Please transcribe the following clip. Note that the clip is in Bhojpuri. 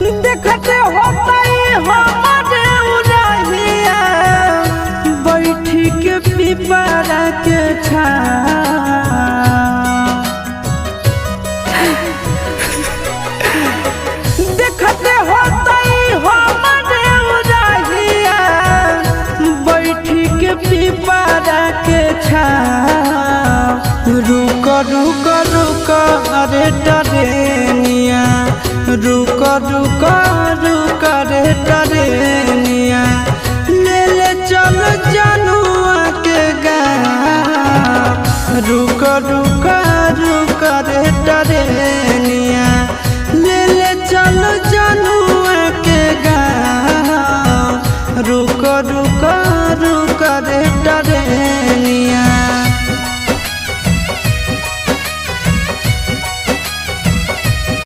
देखते होता हमारे उड़हिया बैठी के पिपरा के देखते होता हमारे उड़हिया बैठी के पिपरा के रुक रुक रुक अरे टरेनिया रुक रुक रुक रे टरेनिया ले ले चल जनुआ के गाँव रुक रुक रुक रे टरेनिया।